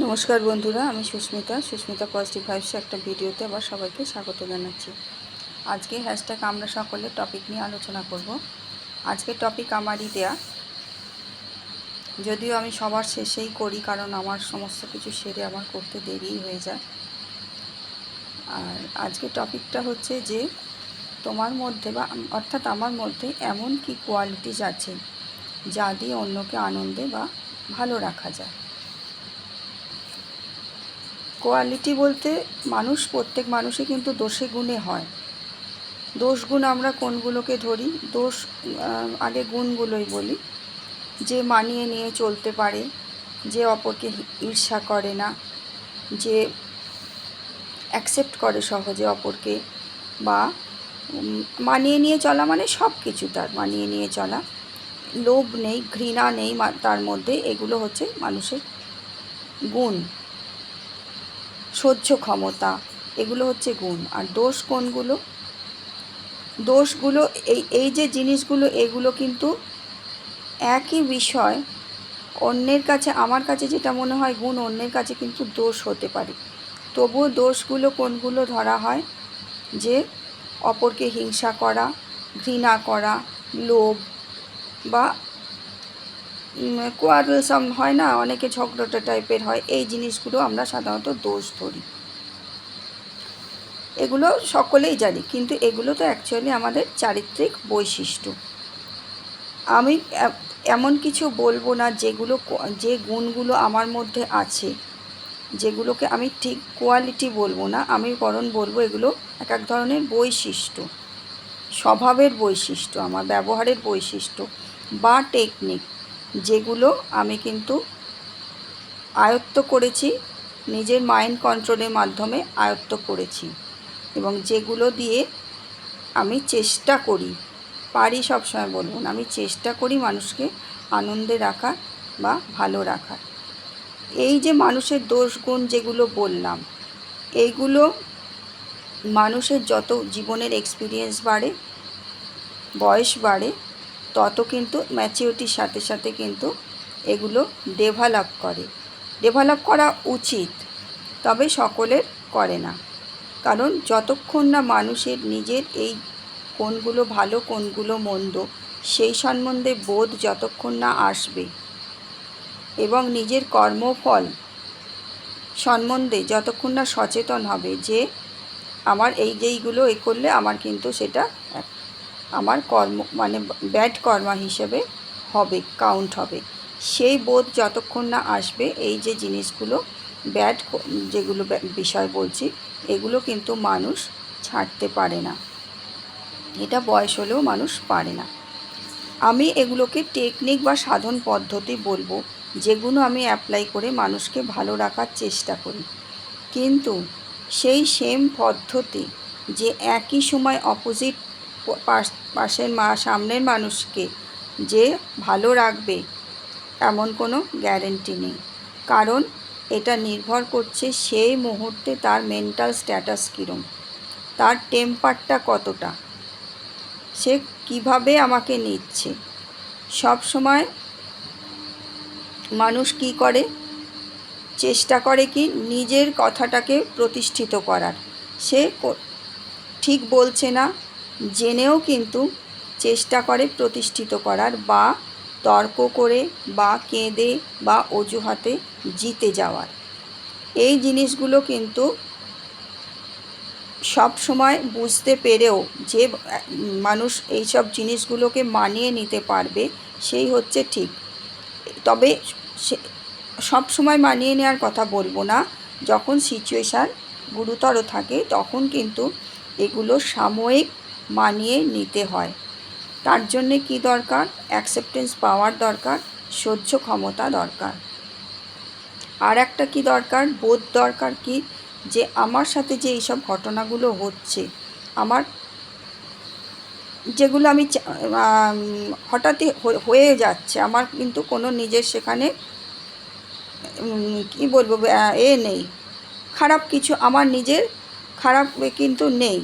নমস্কার বন্ধুরা, আমি সুস্মিতা পজিটিভ ভাইবস একটা ভিডিওতে আবার সবাইকে স্বাগত জানাচ্ছি। আজকে হ্যাশট্যাগ আমরা সকলে টপিক নিয়ে আলোচনা করব। আজকে টপিক আমারই দেয়া, যদিও আমি সবার শেষেই করি, কারণ আমার সমস্ত কিছু সেরে আমার করতে দেরি হয়ে যায়। আর আজকে টপিকটা হচ্ছে যে তোমার মধ্যে বা অর্থাৎ আমার মধ্যে এমন কি কোয়ালিটিস আছে যা দিয়ে অন্যকে আনন্দে বা ভালো রাখা যায়। কোয়ালিটি বলতে প্রত্যেক মানুষই কিন্তু দোষে গুণে হয়। দোষ গুণ আমরা কোনগুলোকে ধরি? আগে গুণগুলোই বলি। যে মানিয়ে নিয়ে চলতে পারে, যে অপরকে ঈর্ষা করে না, যে অ্যাকসেপ্ট করে সহজে অপরকে, বা মানিয়ে নিয়ে চলা মানে সব কিছু তার মানিয়ে নিয়ে চলা, লোভ নেই, ঘৃণা নেই তার মধ্যে, এগুলো হচ্ছে মানুষের গুণ। সহ্য ক্ষমতা, এগুলো হচ্ছে গুণ। আর দোষগুলো এই যে জিনিসগুলো, এগুলো কিন্তু একই বিষয়। অন্যের কাছে, আমার কাছে যেটা মনে হয় গুণ, অন্যের কাছে কিন্তু দোষ হতে পারে। তবুও দোষগুলো কোনগুলো ধরা হয়? যে অপরকে হিংসা করা, ঘৃণা করা, লোভ, বা কোয়ারেলসাম হয় না, অনেকে ঝগড়াটা টাইপের হয়, এই জিনিসগুলো আমরা সাধারণত দোষ ধরি। এগুলো সকলেই জানি, কিন্তু এগুলো তো অ্যাকচুয়ালি আমাদের চারিত্রিক বৈশিষ্ট্য। আমি এমন কিছু বলবো না যে গুণগুলো আমার মধ্যে আছে, যেগুলোকে আমি ঠিক কোয়ালিটি বলবো না, আমি বরং বলবো এগুলো এক এক ধরনের বৈশিষ্ট্য, স্বভাবের বৈশিষ্ট্য, আমার ব্যবহারের বৈশিষ্ট্য বা টেকনিক, যেগুলো আমি কিন্তু আয়ত্ত করেছি, নিজের মাইন্ড কন্ট্রোলের মাধ্যমে আয়ত্ত করেছি, এবং যেগুলো দিয়ে আমি চেষ্টা করি, পারি সবসময় বলবো না, আমি চেষ্টা করি মানুষকে আনন্দে রাখার বা ভালো রাখার। এই যে মানুষের দোষ গুণ যেগুলো বললাম, এইগুলো মানুষের যত জীবনের এক্সপিরিয়েন্স বাড়ে, বয়স বাড়ে, তত কিন্তু ম্যাচিউরিটির সাথে সাথে কিন্তু এগুলো ডেভেলপ করা উচিত, তবে সকলের করে না। কারণ যতক্ষণ না মানুষের নিজের এই কোনগুলো ভালো কোনগুলো মন্দ সেই সম্বন্ধে বোধ যতক্ষণ না আসবে, এবং নিজের কর্মফল সম্বন্ধে যতক্ষণ না সচেতন হবে যে আমার যেইগুলো করলে আমার কিন্তু সেটা আমার কর্ম মানে ব্যাড কর্মা হিসেবে হবে, কাউন্ট হবে, সেই বোধ যতক্ষণ না আসবে, এই যে জিনিসগুলো যেগুলো বিষয় বলছি, এগুলো কিন্তু মানুষ ছাড়তে পারে না। এটা বয়স হলেও মানুষ পারে না। আমি এগুলোকে টেকনিক বা সাধন পদ্ধতি বলবো, যেগুলো আমি অ্যাপ্লাই করে মানুষকে ভালো রাখার চেষ্টা করি। কিন্তু সেই সেম পদ্ধতি যে একই সময় অপোজিট সামনের মানুষকে যে ভালো রাখবে, এমন কোনো গ্যারেন্টি নেই। কারণ এটা নির্ভর করছে সেই মুহূর্তে তার মেন্টাল স্ট্যাটাস কীরকম, তার টেম্পারটা কতটা, সে কিভাবে আমাকে নিচ্ছে। সব সময় মানুষ কি করে, চেষ্টা করে কি নিজের কথাটাকে প্রতিষ্ঠিত করার। সে ঠিক বলছে না জেনেও কিন্তু চেষ্টা করে প্রতিষ্ঠিত করার, বা তর্ক করে, বা কেঁদে, বা অজুহাতে জিতে যাওয়ার। এই জিনিসগুলো কিন্তু সব সময় বুঝতে পেরেও যে মানুষ এইসব জিনিসগুলোকে মানিয়ে নিতে পারবে, সেই হচ্ছে ঠিক। তবে সব সময় মানিয়ে নেওয়ার কথা বলবো না, যখন সিচুয়েশান গুরুতর থাকে তখন কিন্তু এগুলো সাময়িক মানিয়ে নিতে হয়। তার জন্যে কি দরকার? অ্যাকসেপ্টেন্স পাওয়ার দরকার, সহ্য ক্ষমতা দরকার। আর একটা কি দরকার? বোধ দরকার কি, যে আমার সাথে যে এইসব ঘটনাগুলো হচ্ছে, আমার যেগুলো আমি হঠাৎই হয়ে যাচ্ছে, আমার কিন্তু কোনো নিজের সেখানে কি বলবো নেই, খারাপ কিছু আমার নিজের খারাপ কিন্তু নেই,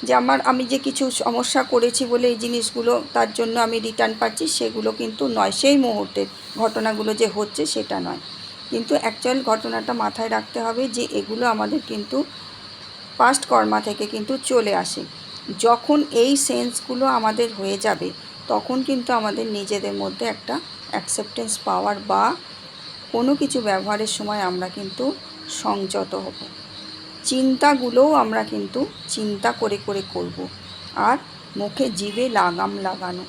যে আমি যে কিছু সমস্যা করেছি বলে এই জিনিসগুলো তার জন্য আমি রিটার্ন পাচ্ছি, সেগুলো কিন্তু নয়। সেই মুহূর্তের ঘটনাগুলো যে হচ্ছে সেটা নয়। কিন্তু অ্যাকচুয়াল ঘটনাটা মাথায় রাখতে হবে যে এগুলো আমাদের কিন্তু পাস্ট কর্মা থেকে কিন্তু চলে আসে। যখন এই সেন্সগুলো আমাদের হয়ে যাবে তখন কিন্তু আমাদের নিজেদের মধ্যে একটা অ্যাকসেপ্টেন্স পাওয়ার বা কোনো কিছু ব্যবহারের সময় আমরা কিন্তু সংযত হব। চিন্তাগুলোও আমরা কিন্তু চিন্তা করে করে করব। আর মুখে জিভে লাগাম লাগানো।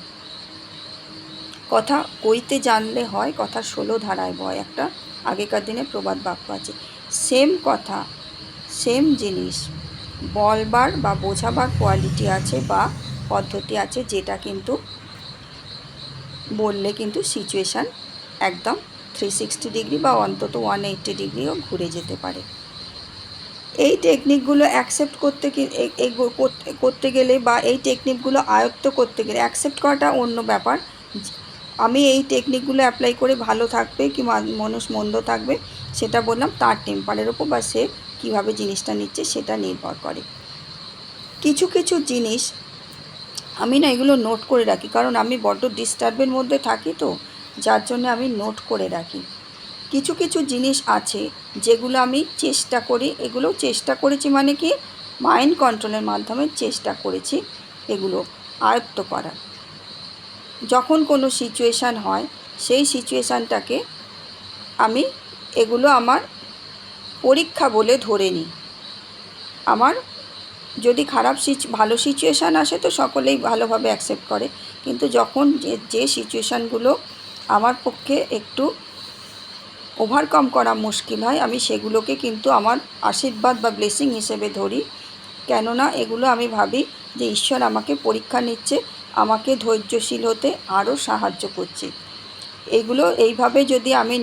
কথা কইতে জানলে হয়, কথা 16 ধারায় বয়, একটা আগেকার দিনে প্রবাদ বাক্য আছে। সেম কথা, সেম জিনিস বলবার বা বোঝাবার কোয়ালিটি আছে বা পদ্ধতি আছে, যেটা কিন্তু বললে কিন্তু সিচুয়েশান একদম 360 ডিগ্রি বা অন্তত 180 ডিগ্রিও ঘুরে যেতে পারে। এই টেকনিকগুলো অ্যাকসেপ্ট করতে গেলে বা এই টেকনিকগুলো আয়ত্ত করতে গেলে, অ্যাকসেপ্ট করাটা অন্য ব্যাপার। আমি এই টেকনিকগুলো অ্যাপ্লাই করে ভালো থাকবে কি মানুষ মন্দ থাকবে সেটা বললাম, তার টেম্পারের ওপর বা সে কীভাবে জিনিসটা নিচ্ছে সেটা নির্ভর করে। কিছু কিছু জিনিস আমি না এগুলো নোট করে রাখি, কারণ আমি বড্ড ডিস্টার্বের মধ্যে থাকি, তো যার জন্য আমি নোট করে রাখি। কিছু কিছু জিনিস আছে যেগুলো আমি চেষ্টা করি, এগুলো চেষ্টা করেছি মানে কি মাইন্ড কন্ট্রোলের মাধ্যমে চেষ্টা করেছি এগুলো আয়ত্ত করার। যখন কোনো সিচুয়েশান হয় সেই সিচুয়েশানটাকে আমি এগুলো আমার পরীক্ষা বলে ধরে নিই। আমার যদি ভালো সিচুয়েশান আসে তো সকলেই ভালোভাবে অ্যাকসেপ্ট করে, কিন্তু যখন যে সিচুয়েশানগুলো আমার পক্ষে একটু ওভারকাম করা মুশকিল হয়, আমি সেগুলোকে কিন্তু আমার আশীর্বাদ বা ব্লেসিং হিসেবে ধরি। কেননা এগুলো আমি ভাবি যে ঈশ্বর আমাকে পরীক্ষা নিচ্ছে, আমাকে ধৈর্যশীল হতে আরও সাহায্য করছে। এগুলো এইভাবে যদি আমি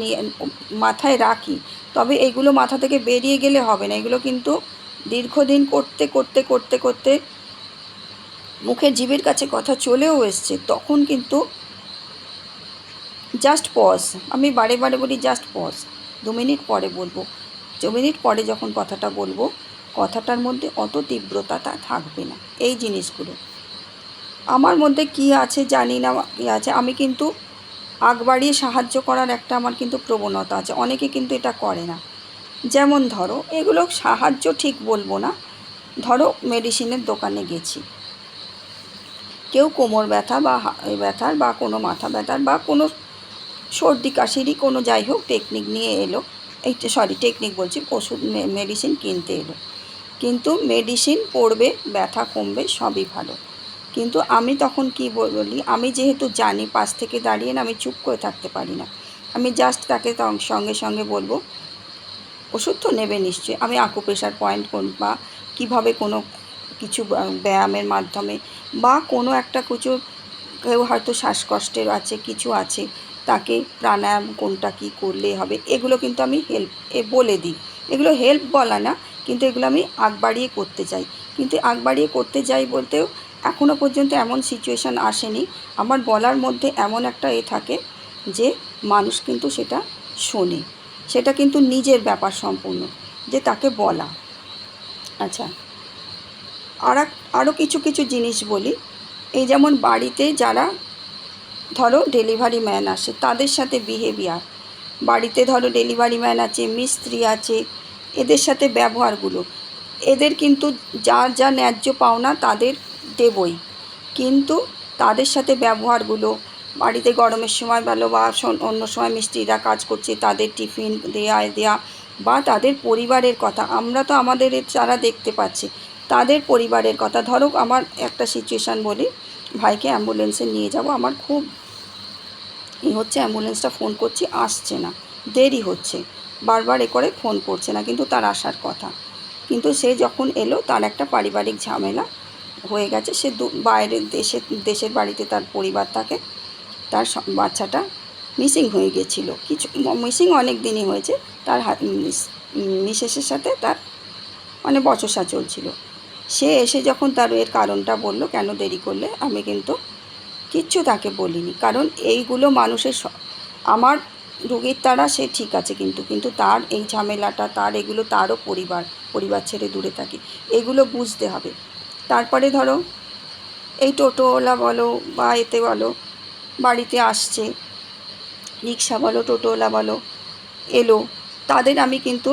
মাথায় রাখি, তবে এগুলো মাথা থেকে বেরিয়ে গেলে হবে না। এগুলো কিন্তু দীর্ঘদিন করতে করতে করতে করতে মুখের জিভের কাছে কথা চলেও এসছে, তখন কিন্তু জাস্ট পজ, আমি বারে বারে বলি জাস্ট পজ, 2 মিনিট পরে বলবো। 2 মিনিট পরে যখন কথাটা বলবো, কথাটার মধ্যে অত তীব্রতা থাকবে না। এই জিনিসগুলো আমার মধ্যে কী আছে জানি না, কী আছে, আমি কিন্তু আগ বাড়িয়ে সাহায্য করার একটা আমার কিন্তু প্রবণতা আছে। অনেকে কিন্তু এটা করে না। যেমন ধরো, এগুলো সাহায্য ঠিক বলবো না, ধরো মেডিসিনের দোকানে গেছি, কেউ কোমর ব্যথা বা ব্যথার বা কোনো মাথা ব্যথার বা কোনো সর্দি কাশিরই কোনো যাই হোক টেকনিক নিয়ে এলো, টেকনিক বলছি, ওষুধ মেডিসিন কিনতে এলো। কিন্তু মেডিসিন পড়বে, ব্যথা কমবে, সবই ভালো। কিন্তু আমি তখন কি বলি, আমি যেহেতু জানি, পাশ থেকে দাঁড়িয়ে না আমি চুপ করে থাকতে পারি না, আমি জাস্ট তাকে সঙ্গে সঙ্গে বলবো ওষুধ তো নেবে নিশ্চয়ই। আমি আকুপ্রেশার পয়েন্ট বা কীভাবে কোনো কিছু ব্যায়ামের মাধ্যমে বা কোনো একটা কিছু, কেউ হয়তো শ্বাসকষ্টের আছে, কিছু আছে, তাকে প্রাণায়াম কোনটা কী করলে হবে, এগুলো কিন্তু আমি বলে দিই। এগুলো হেল্প বলা না, কিন্তু এগুলো আমি আগ বাড়িয়ে করতে চাই। কিন্তু আগ বাড়িয়ে করতে চাই বলতেও এখনও পর্যন্ত এমন সিচুয়েশান আসেনি। আমার বলার মধ্যে এমন একটা থাকে যে মানুষ কিন্তু সেটা শোনে, সেটা কিন্তু নিজের ব্যাপার সম্পূর্ণ যে তাকে বলা। আচ্ছা, আরও কিছু কিছু জিনিস বলি। এই যেমন বাড়িতে যারা ধরো ডেলিভারি ম্যান আসে, তাদের সাথে বিহেভিয়ার, বাড়িতে ধরো ডেলিভারি ম্যান আছে, মিস্ত্রি আছে, এদের সাথে ব্যবহারগুলো, এদের কিন্তু যার যা ন্যায্য পাওনা তাদের দেবই, কিন্তু তাদের সাথে ব্যবহারগুলো, বাড়িতে গরমের সময় ভালো বা অন্য সময় মিস্ত্রিরা কাজ করছে, তাদের টিফিন দেয়া বা তাদের পরিবারের কথা, আমরা তো আমাদের যারা দেখতে পাচ্ছি তাদের পরিবারের কথা। ধরো আমার একটা সিচুয়েশান বলি, ভাইকে অ্যাম্বুলেন্সে নিয়ে যাব, আমার খুব হচ্ছে, অ্যাম্বুলেন্সটা ফোন করছি আসছে না, দেরি হচ্ছে, বারবার করে ফোন করছে না, কিন্তু তার আসার কথা। কিন্তু সে যখন এলো, তার একটা পারিবারিক ঝামেলা হয়ে গেছে, সে বাইরের দেশের বাড়িতে তার পরিবার থাকে, তার বাচ্চাটা মিসিং হয়ে গেছিলো, মিসিং অনেক দিনই হয়েছে, তার মিসেসের সাথে তার মানে বচসা চলছিল। সে এসে যখন তার এর কারণটা বলল, কেন দেরি করলে, আমি কিন্তু কিচ্ছু তাকে বলিনি, কারণ এইগুলো মানুষের, আমার রোগীর তারা সে ঠিক আছে, কিন্তু তার এই ঝামেলাটা, তার এগুলো, তারও পরিবার ছেড়ে দূরে থাকে, এগুলো বুঝতে হবে। তারপরে ধরো এই টোটোওয়ালা বলো বা এতে বলো, বাড়িতে আসছে, রিক্সা বলো, টোটোওয়ালা বলো, এলো, তাদের আমি কিন্তু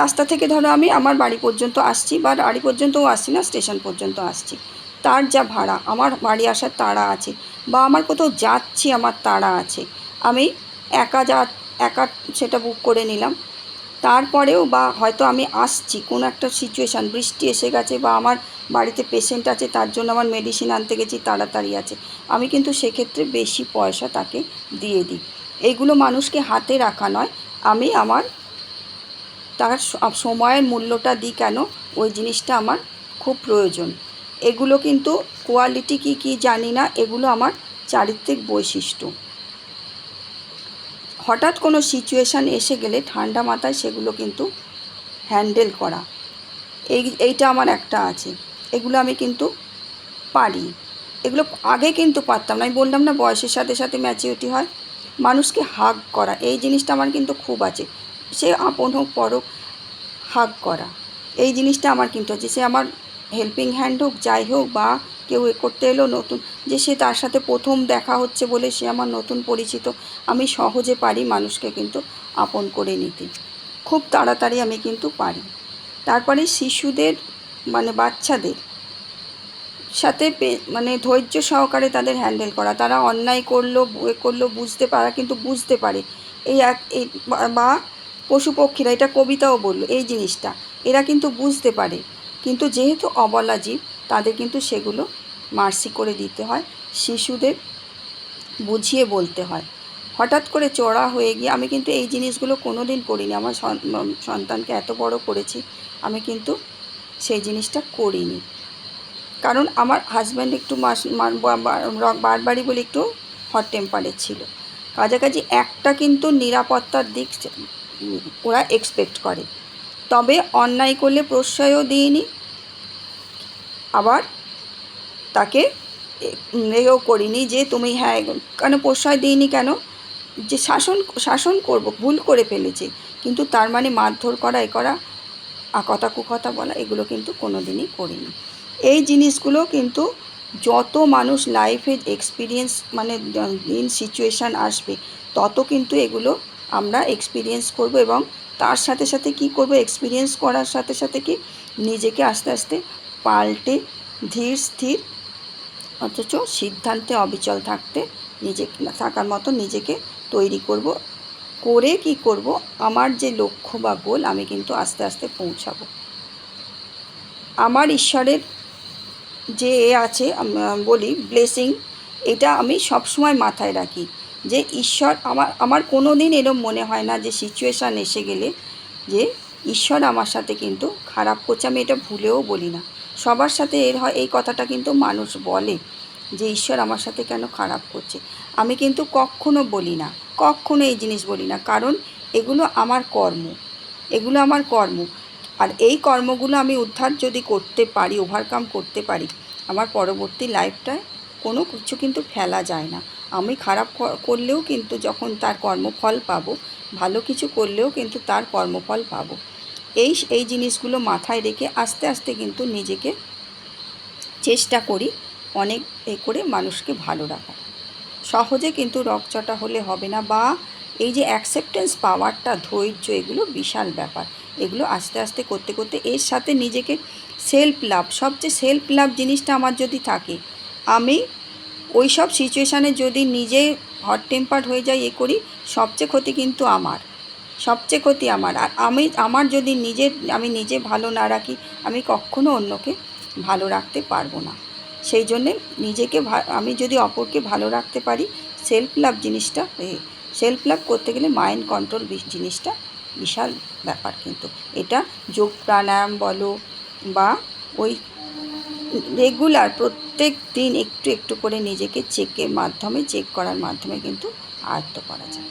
রাস্তা থেকে ধরো আমি আমার বাড়ি পর্যন্ত আসছি, বা বাড়ি পর্যন্তও আসছি না, স্টেশন পর্যন্ত আসছি, তার যা ভাড়া, আমার বাড়ি আসার তাড়া আছে, বা আমার কোথাও যাচ্ছি আমার তাড়া আছে, আমি একা সেটা বুক করে নিলাম। তারপরেও বা হয়তো আমি আসছি কোনো একটা সিচুয়েশান, বৃষ্টি এসে গেছে, বা আমার বাড়িতে পেশেন্ট আছে, তার জন্য আমার মেডিসিন আনতে গেছি, তাড়াতাড়ি আছে, আমি কিন্তু সেক্ষেত্রে বেশি পয়সা তাকে দিয়ে দিই। এইগুলো মানুষকে হাতে রাখা নয়, আমি আমার তার সময়ের মূল্যটা দিই। কেন? ওই জিনিসটা আমার খুব প্রয়োজন। এগুলো কিন্তু কোয়ালিটি কী জানি না, এগুলো আমার চারিত্রিক বৈশিষ্ট্য। হঠাৎ কোনো সিচুয়েশান এসে গেলে ঠান্ডা মাথায় সেগুলো কিন্তু হ্যান্ডেল করা, এইটা আমার একটা আছে। এগুলো আমি কিন্তু পারি। এগুলো আগে কিন্তু পারতাম না। আমি বললাম না, বয়সের সাথে সাথে ম্যাচিউরিটি হয়। মানুষকে হাগ করা, এই জিনিসটা আমার কিন্তু খুব আছে। সে আপন হোক পর হোক, হাগ করা, এই জিনিসটা আমার কিন্তু আছে। সে আমার হেল্পিং হ্যান্ড হোক, যাই হোক, বা কেউ করতে এলো নতুন, যে সে তার সাথে প্রথম দেখা হচ্ছে বলে সে আমার নতুন পরিচিত, আমি সহজে পারি মানুষকে কিন্তু আপন করে নিতে, খুব তাড়াতাড়ি আমি কিন্তু পারি। তারপরে শিশুদের মানে বাচ্চাদের সাথে মানে ধৈর্য সহকারে তাদের হ্যান্ডেল করা। তারা অন্যায় করলো বুঝতে পারা, কিন্তু বুঝতে পারে। এই বা পশু পক্ষীরা, এটা কবিতাও বললো এই জিনিসটা, এরা কিন্তু বুঝতে পারে, কিন্তু যেহেতু অবলা জীব, তাদের কিন্তু সেগুলো মার্সি করে দিতে হয়। শিশুদের বুঝিয়ে বলতে হয়। হঠাৎ করে চড়া হয়ে গিয়ে আমি কিন্তু এই জিনিসগুলো কোনো দিন করিনি। আমার সন্তানকে এত বড় করেছি, আমি কিন্তু সেই জিনিসটা করিনি। কারণ আমার হাজব্যান্ড একটু বারবারই বলে একটু হট টেম্পারের ছিল। কাছাকাছি একটা কিন্তু নিরাপত্তার দিক ওরা এক্সপেক্ট করে। তবে অন্যায় করলে প্রশ্রয়ও দিইনি, আবার তাকে এও করিনি যে তুমি হ্যাঁ, কেন প্রশ্রয় দিইনি, কেন? যে শাসন করব, ভুল করে ফেলেছে, কিন্তু তার মানে মারধর করা, এ করা, কথা কুকথা বলা, এগুলো কিন্তু কোনো দিনই করিনি। এই জিনিসগুলো কিন্তু যত মানুষ লাইফে এক্সপিরিয়েন্স মানে ইন সিচুয়েশান আসবে, তত কিন্তু এগুলো আমরা এক্সপিরিয়েন্স করব, এবং তার সাথে সাথে কি করব, এক্সপিরিয়েন্স করার সাথে সাথে কি নিজেকে আস্তে আস্তে পাল্টে ধীর স্থির অথচ সিদ্ধান্তে অবিচল থাকার মতো নিজেকে তৈরি করব। করে কি করব, আমার যে লক্ষ্য বা গোল, আমি কিন্তু আস্তে আস্তে পৌঁছাবো। আমার ঈশ্বরের যে আছে বলি ব্লেসিং, এটা আমি সবসময় মাথায় রাখি, যে ঈশ্বর আমার কোনো দিন এরম মনে হয় না যে সিচুয়েশান এসে গেলে যে ঈশ্বর আমার সাথে কিন্তু খারাপ করছে। আমি এটা ভুলেও বলি না। সবার সাথে এই কথাটা কিন্তু মানুষ বলে যে ঈশ্বর আমার সাথে কেন খারাপ করছে। আমি কিন্তু কখনো বলি না, কখনো এই জিনিস বলি না, কারণ এগুলো আমার কর্ম। আর এই কর্মগুলো আমি উদ্ধার যদি করতে পারি, ওভারকাম করতে পারি, আমার পরবর্তী লাইফটায় কোনো কিছু কিন্তু ফেলা যায় না। আমি খারাপ করলেও কিন্তু যখন তার কর্মফল পাবো, ভালো কিছু করলেও কিন্তু তার কর্মফল পাবো। এই জিনিসগুলো মাথায় রেখে আস্তে আস্তে কিন্তু নিজেকে চেষ্টা করি অনেক করে মানুষকে ভালো রাখা। সহজে কিন্তু রকচটা হলে হবে না, বা এই যে অ্যাকসেপ্টেন্স পাওয়ারটা, ধৈর্য, এগুলো বিশাল ব্যাপার। এগুলো আস্তে আস্তে করতে করতে এর সাথে নিজেকে সবচেয়ে সেলফ লাভ জিনিসটা আমার যদি থাকে, আমি ওই সব সিচুয়েশানে যদি নিজে হট টেম্পার্ড হয়ে যাই, করি, সবচেয়ে ক্ষতি কিন্তু আমার, আর আমার যদি আমি নিজে ভালো না রাখি, আমি কখনো অন্যকে ভালো রাখতে পারবো না। সেই জন্যে আমি যদি অপরকে ভালো রাখতে পারি, সেলফ লাভ করতে গেলে মাইন্ড কন্ট্রোল জিনিসটা বিশাল ব্যাপার। কিন্তু এটা যোগ প্রাণায়াম বলো, বা ওই রেগুলার প্রত্যেক দিন একটু একটু করে নিজেকে চেক করার মাধ্যমে কিন্তু আয়ত্ত করা যায়।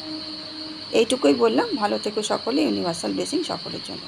এইটুকুই বললাম। ভালো থেকো সকলে। ইউনিভার্সাল ব্লেসিং সকলের জন্য।